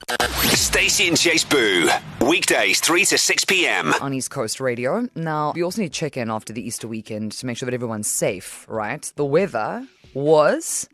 Stacey and Chase Boo. Weekdays 3 to 6 p.m. on East Coast Radio. Now, we also need to check in after the Easter weekend to make sure that everyone's safe, right? The weather was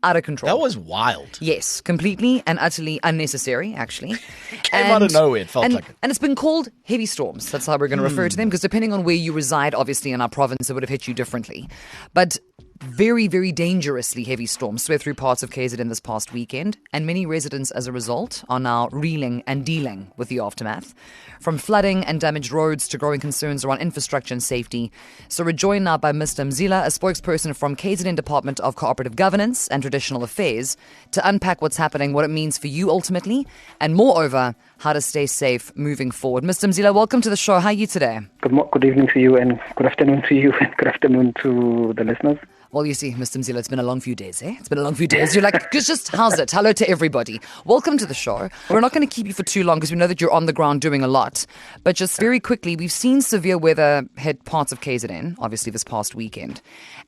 out of control. That was wild. Yes, completely and utterly unnecessary, actually. Came out of nowhere, it felt like it. And it's been called heavy storms. That's how we're going to refer to them, because depending on where you reside, obviously in our province, it would have hit you differently. But very, very dangerously heavy storms swept through parts of KZN this past weekend, and many residents, as a result, are now reeling and dealing with the aftermath. From flooding and damaged roads to growing concerns around infrastructure and safety. So we're joined now by Mr. Mzila, a spokesperson from KZN Department of Cooperative Governance and Traditional Affairs, to unpack what's happening, what it means for you ultimately, and moreover, how to stay safe moving forward. Mr. Mzila, welcome to the show. How are you today? Good evening to you, and good afternoon to you, and good afternoon to the listeners. Well, you see, Mr. Mzila, it's been a long few days, eh? It's been a long few days. You're like, just how's it? Hello to everybody. Welcome to the show. We're not going to keep you for too long because we know that you're on the ground doing a lot. But just very quickly, we've seen severe weather hit parts of KZN, obviously this past weekend.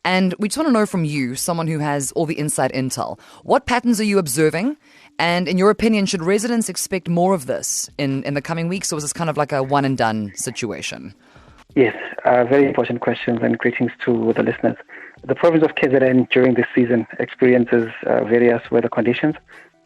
And we just want to know from you, someone who has all the inside intel, what patterns are you observing? And in your opinion, should residents expect more of this in the coming weeks, or is this kind of like a one and done situation? Yes, very important questions, and greetings to the listeners. The province of KZN during this season experiences various weather conditions.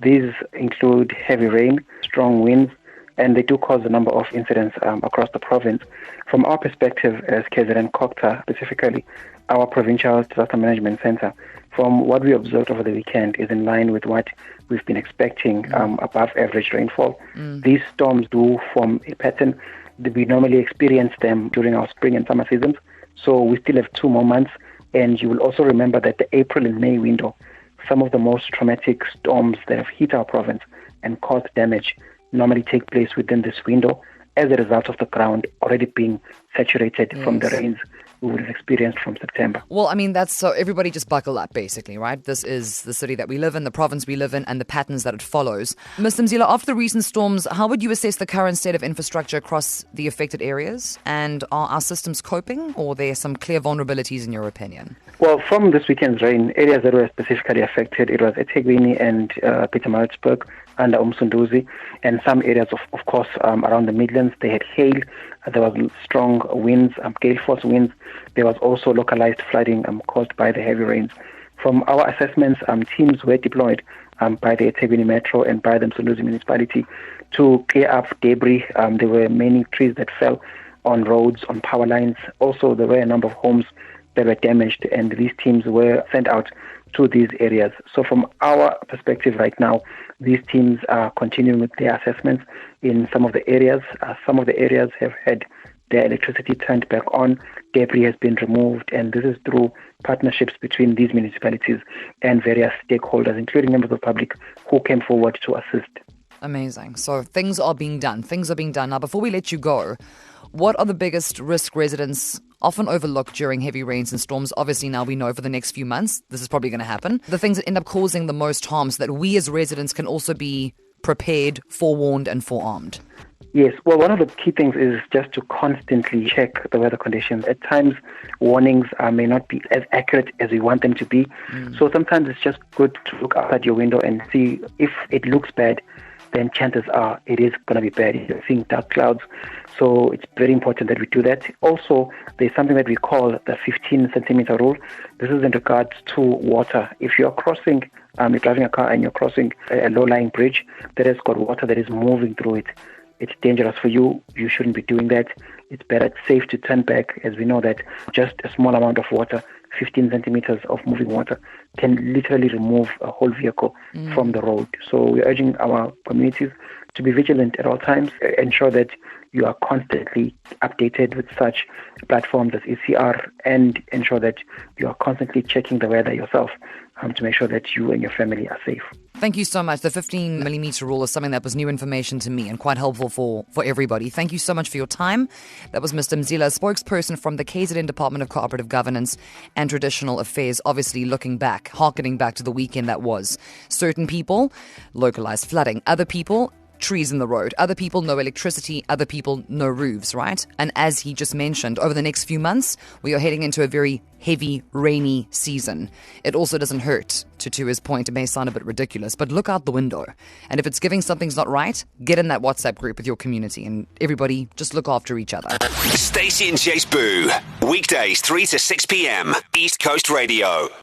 These include heavy rain, strong winds, and they do cause a number of incidents across the province. From our perspective as KZN Cogta, specifically our Provincial Disaster Management Center, from what we observed over the weekend is in line with what we've been expecting, above average rainfall. These storms do form a pattern. We normally experience them during our spring and summer seasons, so we still have 2 more months. And you will also remember that the April and May window, some of the most traumatic storms that have hit our province and caused damage normally take place within this window as a result of the ground already being saturated from the rains we would have experienced from September. Well, I mean, that's so everybody just buckle up, basically, right? This is the city that we live in, the province we live in, and the patterns that it follows. Mr. Mzila, after the recent storms, how would you assess the current state of infrastructure across the affected areas? And are our systems coping, or are there some clear vulnerabilities in your opinion? Well, from this weekend's rain, areas that were specifically affected, it was eThekwini and Pietermaritzburg under Umsunduzi, and some areas, of course, around the Midlands. They had hail, there was strong winds, gale force winds. There was also localized flooding caused by the heavy rains. From our assessments, teams were deployed by the eThekwini Metro and by the Umsunduzi municipality to clear up debris. There were many trees that fell on roads, on power lines. Also, there were a number of homes that were damaged, and these teams were sent out to these areas. So from our perspective right now, these teams are continuing with their assessments in some of the areas. Some of the areas have had their electricity turned back on, debris has been removed, and this is through partnerships between these municipalities and various stakeholders, including members of the public who came forward to assist. Amazing. So things are being done. Now, before we let you go, what are the biggest risk residents often overlook during heavy rains and storms? Obviously, now we know for the next few months, this is probably going to happen. The things that end up causing the most harm so that we as residents can also be prepared, forewarned and forearmed. Yes, well, one of the key things is just to constantly check the weather conditions. At times, warnings may not be as accurate as we want them to be. So sometimes it's just good to look outside your window and see if it looks bad, then chances are it is going to be bad. You're seeing dark clouds. So it's very important that we do that. Also, there's something that we call the 15 centimeter rule. This is in regards to water. If you're crossing, you're driving a car and you're crossing a low-lying bridge that has got water that is moving through it, it's dangerous for you. You shouldn't be doing that. It's better, it's safe to turn back, as we know that just a small amount of water, 15 centimeters of moving water, can literally remove a whole vehicle from the road. So we're urging our communities to be vigilant at all times, ensure that you are constantly updated with such platforms as ECR, and ensure that you are constantly checking the weather yourself to make sure that you and your family are safe. Thank you so much. The 15 millimeter rule is something that was new information to me and quite helpful for everybody. Thank you so much for your time. That was Mr. Mzila, spokesperson from the KZN Department of Cooperative Governance and Traditional Affairs, obviously looking back, harkening back to the weekend that was. Certain people, localized flooding. Other people, trees in the road. Other people, no electricity. Other people, no roofs, right? And as he just mentioned, over the next few months, we are heading into a very heavy, rainy season. It also doesn't hurt, to his point, it may sound a bit ridiculous, but look out the window. And if it's giving something's not right, get in that WhatsApp group with your community and everybody just look after each other. Stacey and Jace Boo, weekdays 3 to 6 p.m. East Coast Radio.